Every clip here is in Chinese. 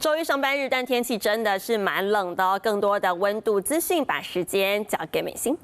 周一上班日，但天气真的是蛮冷的哦。更多的温度资讯，把时间交给美心。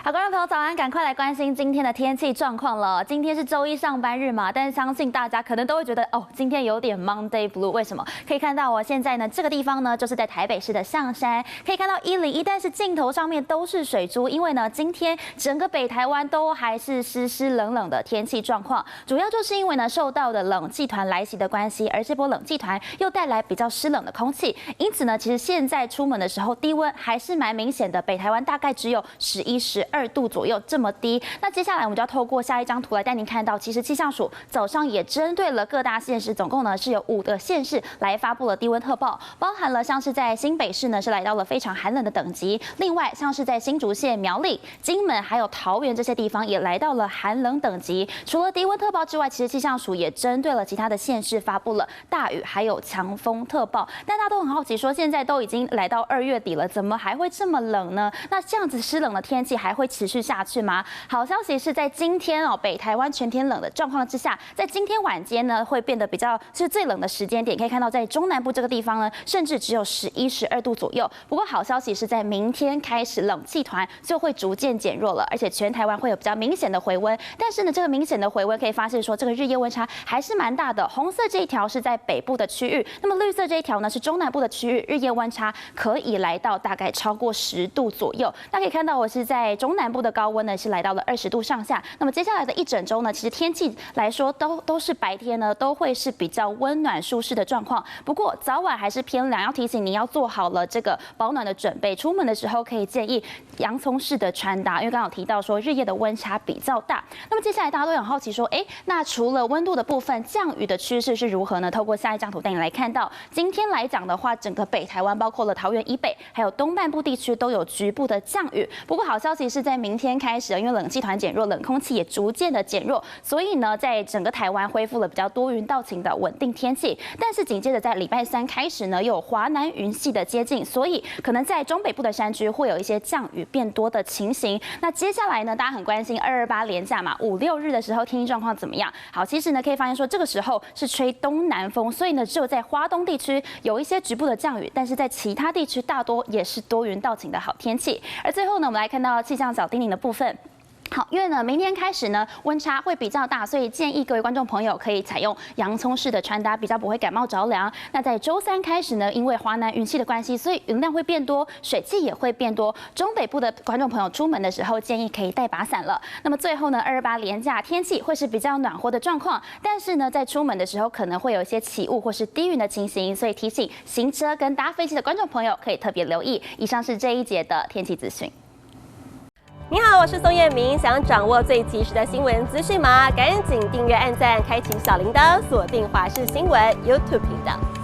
好，观众朋友早安，赶快来关心今天的天气状况了。今天是周一上班日嘛，但是相信大家可能都会觉得哦，今天有点 Monday Blue。为什么？可以看到我现在呢，这个地方呢，就是在台北市的象山，可以看到101，但是镜头上面都是水珠，因为呢，今天整个北台湾都还是湿湿冷冷的天气状况，主要就是因为呢，受到的冷气团来袭的关系，而这波冷气团又带来比较湿冷的空气，因此呢，其实现在出门的时候低温还是蛮明显的，北台湾大概只有11、12度左右这么低。那接下来我们就要透过下一张图来带您看到，其实气象署早上也针对了各大县市，总共呢是有5个县市来发布了低温特报，包含了像是在新北市呢是来到了非常寒冷的等级，另外像是在新竹县、苗栗、金门还有桃园这些地方也来到了寒冷等级。除了低温特报之外，其实气象署也针对了其他的县市发布了大雨还有强风特报。但大家都很好奇说，现在都已经来到2月底了，怎么还会这么冷呢？那这样子湿冷的天气还会持续下去吗？好消息是在今天哦，北台湾全天冷的状况之下，在今天晚间呢会变得比较是最冷的时间点，可以看到在中南部这个地方呢，甚至只有11、12度左右。不过好消息是在明天开始，冷气团就会逐渐减弱了，而且全台湾会有比较明显的回温。但是呢，这个明显的回温可以发现说，这个日夜温差还是蛮大的。红色这一条是在北部的区域，那么绿色这一条呢是中南部的区域，日夜温差可以来到大概超过10度左右。那可以看到我是在中南部的高温呢是来到了20度上下。那么接下来的一整周呢，其实天气来说都是白天呢都会是比较温暖舒适的状况。不过早晚还是偏凉，要提醒你要做好了这个保暖的准备。出门的时候可以建议洋葱式的穿搭，因为刚刚有提到说日夜的温差比较大。那么接下来大家都很好奇说，那除了温度的部分，降雨的趋势是如何呢？透过下一张图带你来看到，今天来讲的话，整个北台湾包括了桃园以北，还有东半部地区都有局部的降雨。不过好消息是在明天开始，因为冷气团减弱，冷空气也逐渐的减弱，所以呢，在整个台湾恢复了比较多云到晴的稳定天气。但是紧接着在礼拜3开始呢，又有华南云系的接近，所以可能在中北部的山区会有一些降雨变多的情形。那接下来呢，大家很关心228连假嘛，5、6日的时候天气状况怎么样？好，其实呢可以发现说，这个时候是吹东南风，所以呢只有在花东地区有一些局部的降雨，但是在其他地区大多也是多云到晴的好天气。而最后呢，我们来看到气象小叮咛的部分。好，因为呢，明天开始呢，温差会比较大，所以建议各位观众朋友可以采用洋葱式的穿搭，比较不会感冒着凉。那在周3开始呢，因为华南云系的关系，所以云量会变多，水汽也会变多。中北部的观众朋友出门的时候，建议可以带把伞了。那么最后呢，228连假天气会是比较暖和的状况，但是呢，在出门的时候可能会有一些起雾或是低云的情形，所以提醒行车跟搭飞机的观众朋友可以特别留意。以上是这一节的天气资讯。你好，我是宋彦明。想掌握最及时的新闻资讯吗？赶紧订阅、按赞、开启小铃铛，锁定华视新闻 YouTube 频道。